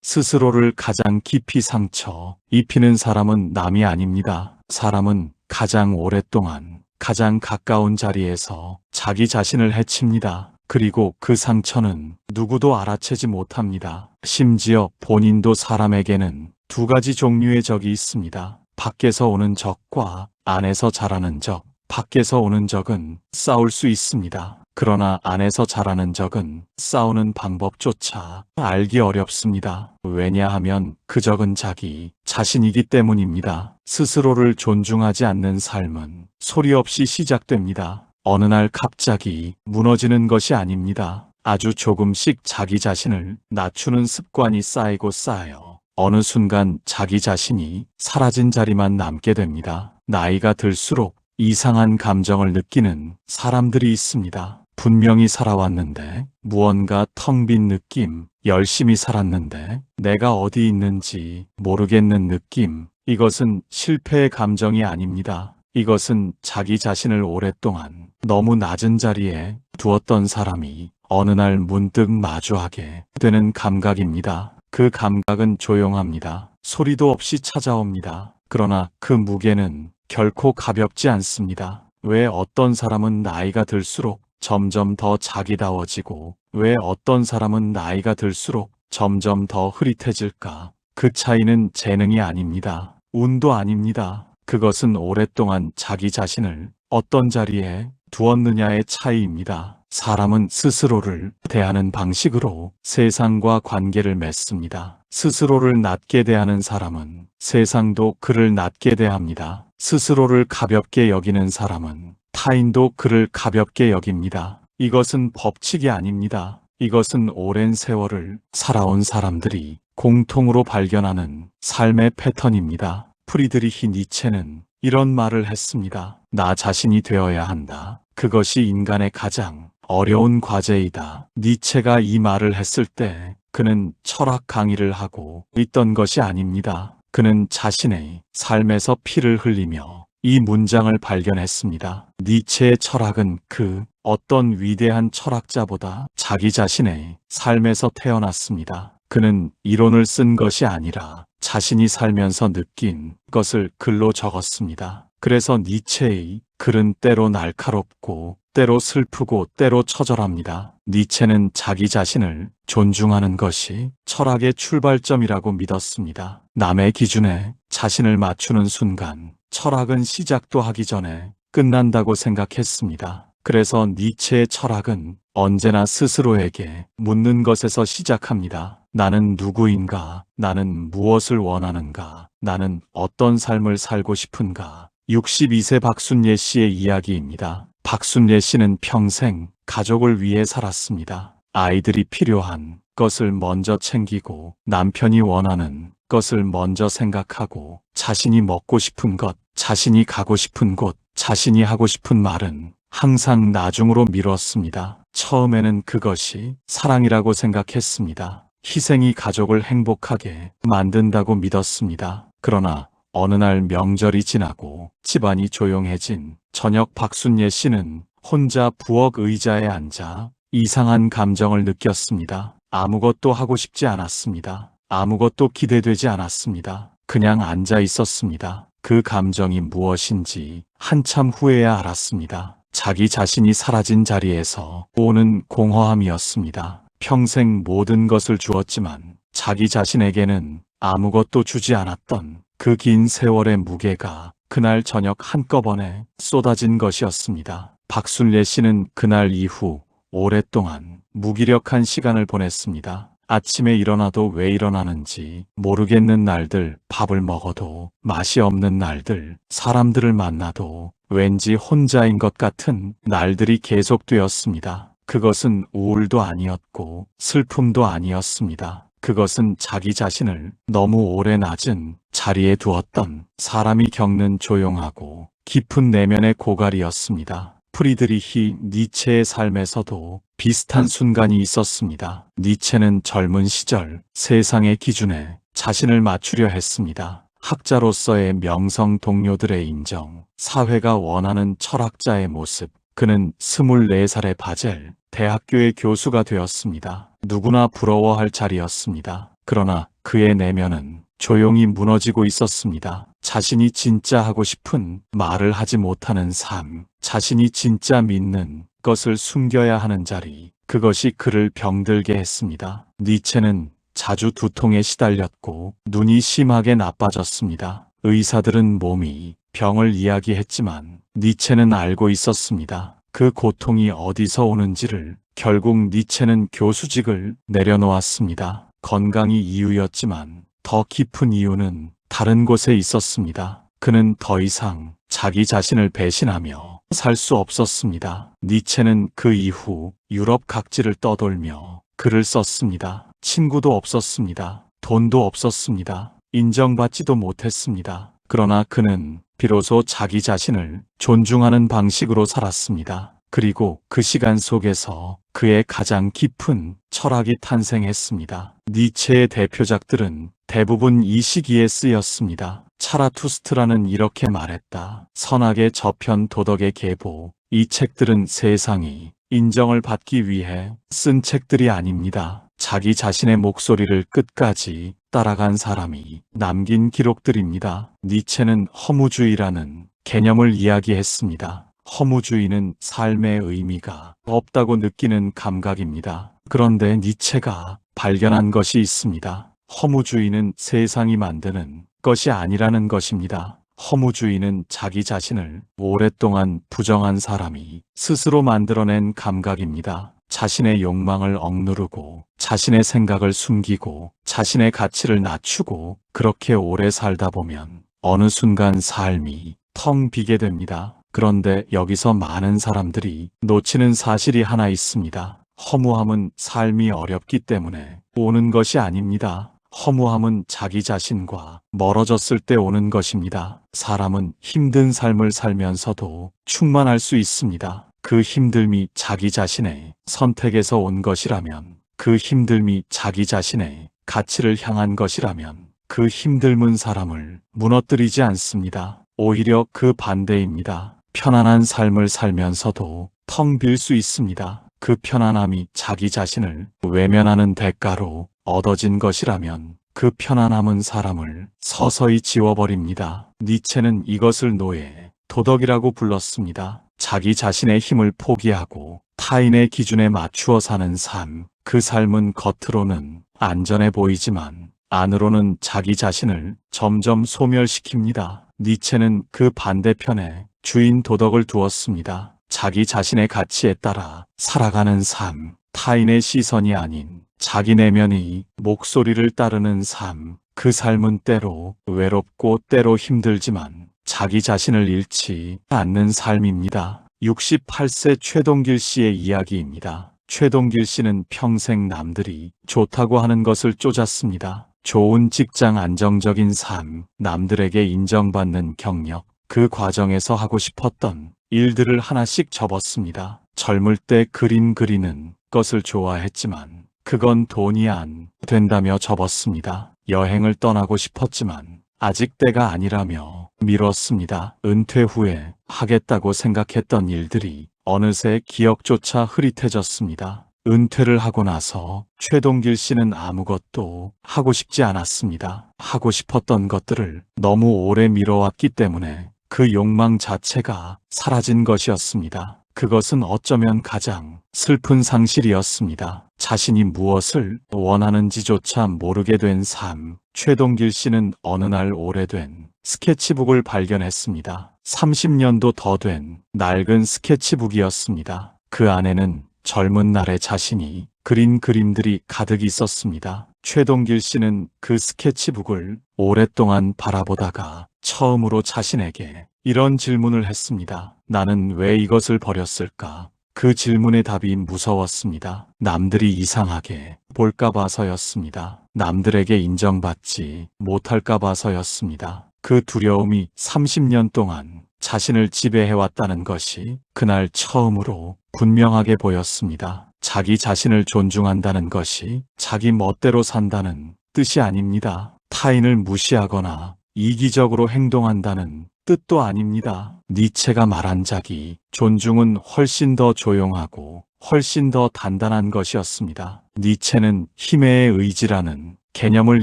스스로를 가장 깊이 상처 입히는 사람은 남이 아닙니다. 사람은 가장 오랫동안 가장 가까운 자리에서 자기 자신을 해칩니다. 그리고 그 상처는 누구도 알아채지 못합니다. 심지어 본인도. 사람에게는 두 가지 종류의 적이 있습니다. 밖에서 오는 적과 안에서 자라는 적. 밖에서 오는 적은 싸울 수 있습니다. 그러나 안에서 자라는 적은 싸우는 방법조차 알기 어렵습니다. 왜냐하면 그 적은 자기 자신이기 때문입니다. 스스로를 존중하지 않는 삶은 소리 없이 시작됩니다. 어느 날 갑자기 무너지는 것이 아닙니다. 아주 조금씩 자기 자신을 낮추는 습관이 쌓이고 쌓여 어느 순간 자기 자신이 사라진 자리만 남게 됩니다. 나이가 들수록 이상한 감정을 느끼는 사람들이 있습니다. 분명히 살아왔는데 무언가 텅 빈 느낌, 열심히 살았는데 내가 어디 있는지 모르겠는 느낌. 이것은 실패의 감정이 아닙니다. 이것은 자기 자신을 오랫동안 너무 낮은 자리에 두었던 사람이 어느 날 문득 마주하게 되는 감각입니다. 그 감각은 조용합니다. 소리도 없이 찾아옵니다. 그러나 그 무게는 결코 가볍지 않습니다. 왜 어떤 사람은 나이가 들수록 점점 더 자기다워지고 왜 어떤 사람은 나이가 들수록 점점 더 흐릿해질까? 그 차이는 재능이 아닙니다. 운도 아닙니다. 그것은 오랫동안 자기 자신을 어떤 자리에 두었느냐의 차이입니다. 사람은 스스로를 대하는 방식으로 세상과 관계를 맺습니다. 스스로를 낮게 대하는 사람은 세상도 그를 낮게 대합니다. 스스로를 가볍게 여기는 사람은 타인도 그를 가볍게 여깁니다. 이것은 법칙이 아닙니다. 이것은 오랜 세월을 살아온 사람들이 공통으로 발견하는 삶의 패턴입니다. 프리드리히 니체는 이런 말을 했습니다. 나 자신이 되어야 한다. 그것이 인간의 가장 어려운 과제이다. 니체가 이 말을 했을 때 그는 철학 강의를 하고 있던 것이 아닙니다. 그는 자신의 삶에서 피를 흘리며 이 문장을 발견했습니다. 니체의 철학은 그 어떤 위대한 철학자보다 자기 자신의 삶에서 태어났습니다. 그는 이론을 쓴 것이 아니라 자신이 살면서 느낀 것을 글로 적었습니다. 그래서 니체의 글은 때로 날카롭고 때로 슬프고 때로 처절합니다. 니체는 자기 자신을 존중하는 것이 철학의 출발점이라고 믿었습니다. 남의 기준에 자신을 맞추는 순간 철학은 시작도 하기 전에 끝난다고 생각했습니다. 그래서 니체의 철학은 언제나 스스로에게 묻는 것에서 시작합니다. 나는 누구인가? 나는 무엇을 원하는가? 나는 어떤 삶을 살고 싶은가? 62세 박순례 씨의 이야기입니다. 박순례 씨는 평생 가족을 위해 살았습니다. 아이들이 필요한 것을 먼저 챙기고 남편이 원하는 것을 먼저 생각하고 자신이 먹고 싶은 것, 자신이 가고 싶은 곳, 자신이 하고 싶은 말은 항상 나중으로 미뤘습니다. 처음에는 그것이 사랑이라고 생각했습니다. 희생이 가족을 행복하게 만든다고 믿었습니다. 그러나 어느 날 명절이 지나고 집안이 조용해진 저녁 박순례 씨는 혼자 부엌 의자에 앉아 이상한 감정을 느꼈습니다. 아무것도 하고 싶지 않았습니다. 아무것도 기대되지 않았습니다. 그냥 앉아 있었습니다. 그 감정이 무엇인지 한참 후에야 알았습니다. 자기 자신이 사라진 자리에서 오는 공허함이었습니다. 평생 모든 것을 주었지만 자기 자신에게는 아무것도 주지 않았던 그 긴 세월의 무게가 그날 저녁 한꺼번에 쏟아진 것이었습니다. 박순례 씨는 그날 이후 오랫동안 무기력한 시간을 보냈습니다. 아침에 일어나도 왜 일어나는지 모르겠는 날들, 밥을 먹어도 맛이 없는 날들, 사람들을 만나도 왠지 혼자인 것 같은 날들이 계속되었습니다. 그것은 우울도 아니었고 슬픔도 아니었습니다. 그것은 자기 자신을 너무 오래 낮은 자리에 두었던 사람이 겪는 조용하고 깊은 내면의 고갈이었습니다. 프리드리히 니체의 삶에서도 비슷한 순간이 있었습니다. 니체는 젊은 시절 세상의 기준에 자신을 맞추려 했습니다. 학자로서의 명성, 동료들의 인정, 사회가 원하는 철학자의 모습. 그는 24살의 바젤 대학교의 교수가 되었습니다. 누구나 부러워할 자리였습니다. 그러나 그의 내면은 조용히 무너지고 있었습니다. 자신이 진짜 하고 싶은 말을 하지 못하는 삶, 자신이 진짜 믿는 것을 숨겨야 하는 자리, 그것이 그를 병들게 했습니다. 니체는 자주 두통에 시달렸고 눈이 심하게 나빠졌습니다. 의사들은 몸이 병을 이야기했지만 니체는 알고 있었습니다. 그 고통이 어디서 오는지를. 결국 니체는 교수직을 내려놓았습니다. 건강이 이유였지만 더 깊은 이유는 다른 곳에 있었습니다. 그는 더 이상 자기 자신을 배신하며 살 수 없었습니다. 니체는 그 이후 유럽 각지를 떠돌며 글을 썼습니다. 친구도 없었습니다. 돈도 없었습니다. 인정받지도 못했습니다. 그러나 그는 비로소 자기 자신을 존중하는 방식으로 살았습니다. 그리고 그 시간 속에서 그의 가장 깊은 철학이 탄생했습니다. 니체의 대표작들은 대부분 이 시기에 쓰였습니다. 차라투스트라는 이렇게 말했다. 선악의 저편 도덕의 계보. 이 책들은 세상이 인정을 받기 위해 쓴 책들이 아닙니다. 자기 자신의 목소리를 끝까지 따라간 사람이 남긴 기록들입니다. 니체는 허무주의라는 개념을 이야기했습니다. 허무주의는 삶의 의미가 없다고 느끼는 감각입니다. 그런데 니체가 발견한 것이 있습니다. 허무주의는 세상이 만드는 것이 아니라는 것입니다. 허무주의는 자기 자신을 오랫동안 부정한 사람이 스스로 만들어낸 감각입니다. 자신의 욕망을 억누르고 자신의 생각을 숨기고 자신의 가치를 낮추고 그렇게 오래 살다 보면 어느 순간 삶이 텅 비게 됩니다. 그런데 여기서 많은 사람들이 놓치는 사실이 하나 있습니다. 허무함은 삶이 어렵기 때문에 오는 것이 아닙니다. 허무함은 자기 자신과 멀어졌을 때 오는 것입니다. 사람은 힘든 삶을 살면서도 충만할 수 있습니다. 그 힘듦이 자기 자신의 선택에서 온 것이라면, 그 힘듦이 자기 자신의 가치를 향한 것이라면 그 힘듦은 사람을 무너뜨리지 않습니다. 오히려 그 반대입니다. 편안한 삶을 살면서도 텅 빌 수 있습니다. 그 편안함이 자기 자신을 외면하는 대가로 얻어진 것이라면 그 편안함은 사람을 서서히 지워버립니다. 니체는 이것을 노예, 도덕이라고 불렀습니다. 자기 자신의 힘을 포기하고 타인의 기준에 맞추어 사는 삶, 그 삶은 겉으로는 안전해 보이지만 안으로는 자기 자신을 점점 소멸시킵니다. 니체는 그 반대편에 주인 도덕을 두었습니다. 자기 자신의 가치에 따라 살아가는 삶, 타인의 시선이 아닌 자기 내면의 목소리를 따르는 삶, 그 삶은 때로 외롭고 때로 힘들지만 자기 자신을 잃지 않는 삶입니다. 68세 최동길 씨의 이야기입니다. 최동길 씨는 평생 남들이 좋다고 하는 것을 쫓았습니다. 좋은 직장, 안정적인 삶, 남들에게 인정받는 경력, 그 과정에서 하고 싶었던 일들을 하나씩 접었습니다. 젊을 때 그림 그리는 것을 좋아했지만 그건 돈이 안 된다며 접었습니다. 여행을 떠나고 싶었지만 아직 때가 아니라며 미뤘습니다. 은퇴 후에 하겠다고 생각했던 일들이 어느새 기억조차 흐릿해졌습니다. 은퇴를 하고 나서 최동길 씨는 아무것도 하고 싶지 않았습니다. 하고 싶었던 것들을 너무 오래 미뤄왔기 때문에 그 욕망 자체가 사라진 것이었습니다. 그것은 어쩌면 가장 슬픈 상실이었습니다. 자신이 무엇을 원하는지조차 모르게 된 삶. 최동길 씨는 어느 날 오래된 스케치북을 발견했습니다. 30년도 더 된 낡은 스케치북이었습니다. 그 안에는 젊은 날의 자신이 그린 그림들이 가득 있었습니다. 최동길 씨는 그 스케치북을 오랫동안 바라보다가 처음으로 자신에게 이런 질문을 했습니다. 나는 왜 이것을 버렸을까? 그 질문의 답이 무서웠습니다. 남들이 이상하게 볼까 봐서였습니다. 남들에게 인정받지 못할까 봐서였습니다. 그 두려움이 30년 동안 자신을 지배해왔다는 것이 그날 처음으로 분명하게 보였습니다. 자기 자신을 존중한다는 것이 자기 멋대로 산다는 뜻이 아닙니다. 타인을 무시하거나 이기적으로 행동한다는 뜻도 아닙니다. 니체가 말한 자기 존중은 훨씬 더 조용하고 훨씬 더 단단한 것이었습니다. 니체는 힘의 의지라는 개념을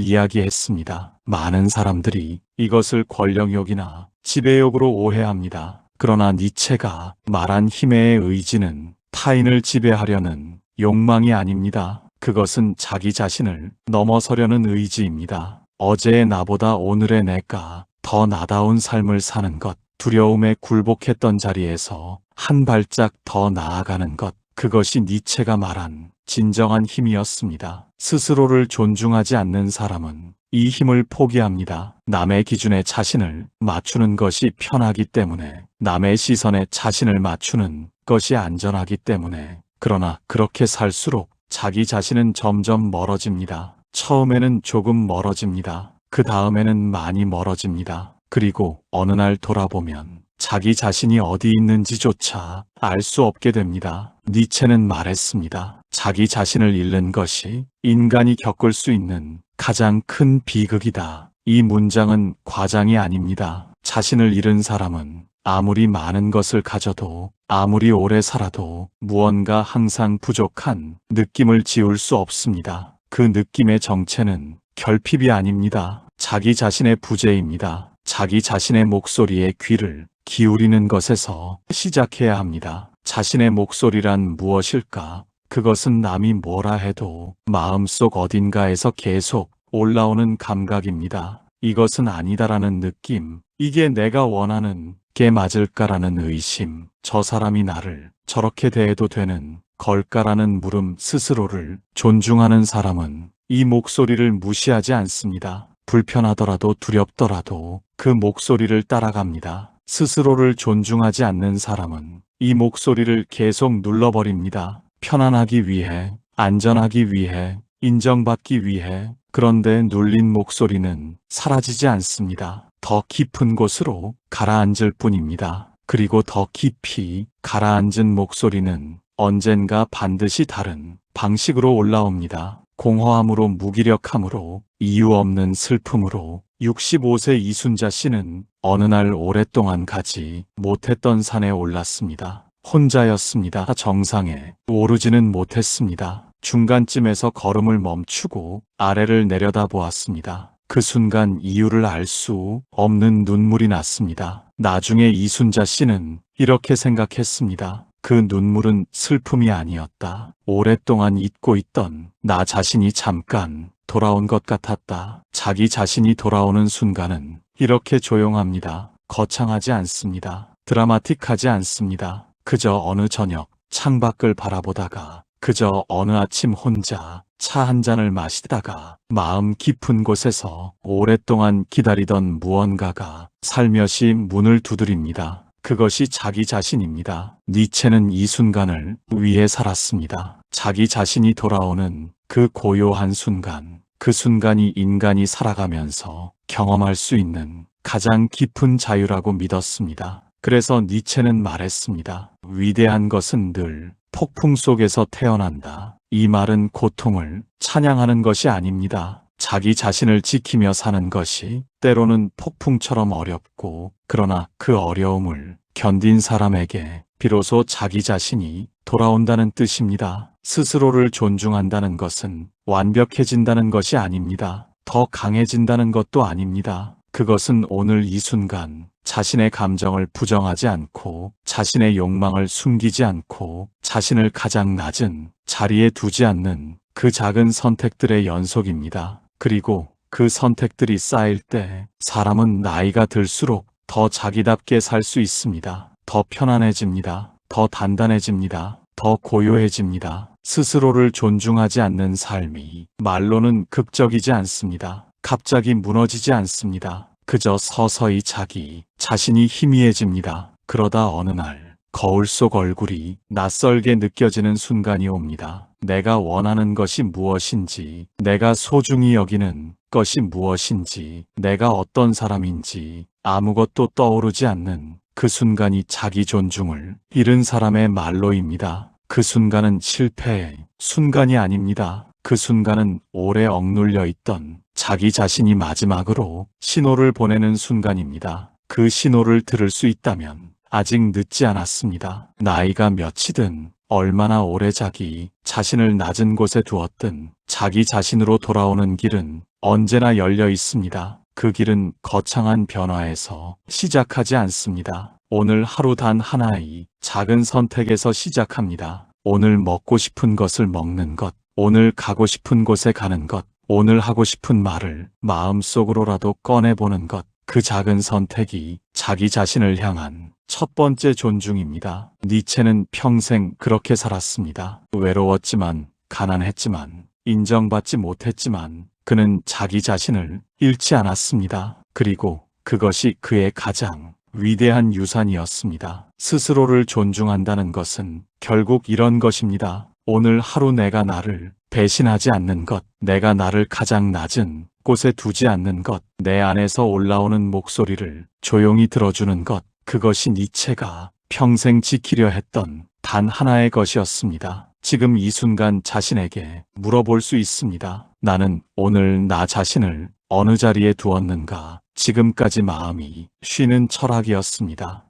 이야기했습니다. 많은 사람들이 이것을 권력욕이나 지배욕으로 오해합니다. 그러나 니체가 말한 힘의 의지는 타인을 지배하려는 욕망이 아닙니다. 그것은 자기 자신을 넘어서려는 의지입니다. 어제의 나보다 오늘의 내가 더 나다운 삶을 사는 것, 두려움에 굴복했던 자리에서 한 발짝 더 나아가는 것, 그것이 니체가 말한 진정한 힘이었습니다. 스스로를 존중하지 않는 사람은 이 힘을 포기합니다. 남의 기준에 자신을 맞추는 것이 편하기 때문에, 남의 시선에 자신을 맞추는 것이 안전하기 때문에. 그러나 그렇게 살수록 자기 자신은 점점 멀어집니다. 처음에는 조금 멀어집니다. 그 다음에는 많이 멀어집니다. 그리고 어느 날 돌아보면 자기 자신이 어디 있는지조차 알 수 없게 됩니다. 니체는 말했습니다. 자기 자신을 잃는 것이 인간이 겪을 수 있는 가장 큰 비극이다. 이 문장은 과장이 아닙니다. 자신을 잃은 사람은 아무리 많은 것을 가져도, 아무리 오래 살아도 무언가 항상 부족한 느낌을 지울 수 없습니다. 그 느낌의 정체는 결핍이 아닙니다. 자기 자신의 부재입니다. 자기 자신의 목소리에 귀를 기울이는 것에서 시작해야 합니다. 자신의 목소리란 무엇일까? 그것은 남이 뭐라 해도 마음속 어딘가에서 계속 올라오는 감각입니다. 이것은 아니다라는 느낌, 이게 내가 원하는 게 맞을까라는 의심, 저 사람이 나를 저렇게 대해도 되는 걸까라는 물음, 스스로를 존중하는 사람은 이 목소리를 무시하지 않습니다. 불편하더라도 두렵더라도 그 목소리를 따라갑니다. 스스로를 존중하지 않는 사람은 이 목소리를 계속 눌러버립니다. 편안하기 위해, 안전하기 위해, 인정받기 위해. 그런데 눌린 목소리는 사라지지 않습니다. 더 깊은 곳으로 가라앉을 뿐입니다. 그리고 더 깊이 가라앉은 목소리는 언젠가 반드시 다른 방식으로 올라옵니다. 공허함으로, 무기력함으로, 이유 없는 슬픔으로. 65세 이순자 씨는 어느 날 오랫동안 가지 못했던 산에 올랐습니다. 혼자였습니다. 정상에 오르지는 못했습니다. 중간쯤에서 걸음을 멈추고 아래를 내려다보았습니다. 그 순간 이유를 알 수 없는 눈물이 났습니다. 나중에 이순자 씨는 이렇게 생각했습니다. 그 눈물은 슬픔이 아니었다. 오랫동안 잊고 있던 나 자신이 잠깐 돌아온 것 같았다. 자기 자신이 돌아오는 순간은 이렇게 조용합니다. 거창하지 않습니다. 드라마틱하지 않습니다. 그저 어느 저녁 창밖을 바라보다가, 그저 어느 아침 혼자 차 한 잔을 마시다가 마음 깊은 곳에서 오랫동안 기다리던 무언가가 살며시 문을 두드립니다. 그것이 자기 자신입니다. 니체는 이 순간을 위해 살았습니다. 자기 자신이 돌아오는 그 고요한 순간, 그 순간이 인간이 살아가면서 경험할 수 있는 가장 깊은 자유라고 믿었습니다. 그래서 니체는 말했습니다. 위대한 것은 늘 폭풍 속에서 태어난다. 이 말은 고통을 찬양하는 것이 아닙니다. 자기 자신을 지키며 사는 것이 때로는 폭풍처럼 어렵고, 그러나 그 어려움을 견딘 사람에게 비로소 자기 자신이 돌아온다는 뜻입니다. 스스로를 존중한다는 것은 완벽해진다는 것이 아닙니다. 더 강해진다는 것도 아닙니다. 그것은 오늘 이 순간 자신의 감정을 부정하지 않고, 자신의 욕망을 숨기지 않고, 자신을 가장 낮은 자리에 두지 않는 그 작은 선택들의 연속입니다. 그리고 그 선택들이 쌓일 때 사람은 나이가 들수록 더 자기답게 살 수 있습니다. 더 편안해집니다. 더 단단해집니다. 더 고요해집니다. 스스로를 존중하지 않는 삶이 말로는 극적이지 않습니다. 갑자기 무너지지 않습니다. 그저 서서히 자기 자신이 희미해집니다. 그러다 어느 날 거울 속 얼굴이 낯설게 느껴지는 순간이 옵니다. 내가 원하는 것이 무엇인지, 내가 소중히 여기는 것이 무엇인지, 내가 어떤 사람인지 아무것도 떠오르지 않는 그 순간이 자기 존중을 잃은 사람의 말로입니다. 그 순간은 실패의 순간이 아닙니다. 그 순간은 오래 억눌려 있던 자기 자신이 마지막으로 신호를 보내는 순간입니다. 그 신호를 들을 수 있다면 아직 늦지 않았습니다. 나이가 몇이든 얼마나 오래 자기 자신을 낮은 곳에 두었든 자기 자신으로 돌아오는 길은 언제나 열려 있습니다. 그 길은 거창한 변화에서 시작하지 않습니다. 오늘 하루 단 하나의 작은 선택에서 시작합니다. 오늘 먹고 싶은 것을 먹는 것, 오늘 가고 싶은 곳에 가는 것, 오늘 하고 싶은 말을 마음속으로라도 꺼내보는 것, 그 작은 선택이 자기 자신을 향한 첫 번째 존중입니다. 니체는 평생 그렇게 살았습니다. 외로웠지만, 가난했지만, 인정받지 못했지만, 그는 자기 자신을 잃지 않았습니다. 그리고 그것이 그의 가장 위대한 유산이었습니다. 스스로를 존중한다는 것은 결국 이런 것입니다. 오늘 하루 내가 나를 배신하지 않는 것, 내가 나를 가장 낮은 곳에 두지 않는 것, 내 안에서 올라오는 목소리를 조용히 들어주는 것, 그것이 니체가 평생 지키려 했던 단 하나의 것이었습니다. 지금 이 순간 자신에게 물어볼 수 있습니다. 나는 오늘 나 자신을 어느 자리에 두었는가? 지금까지 마음이 쉬는 철학이었습니다.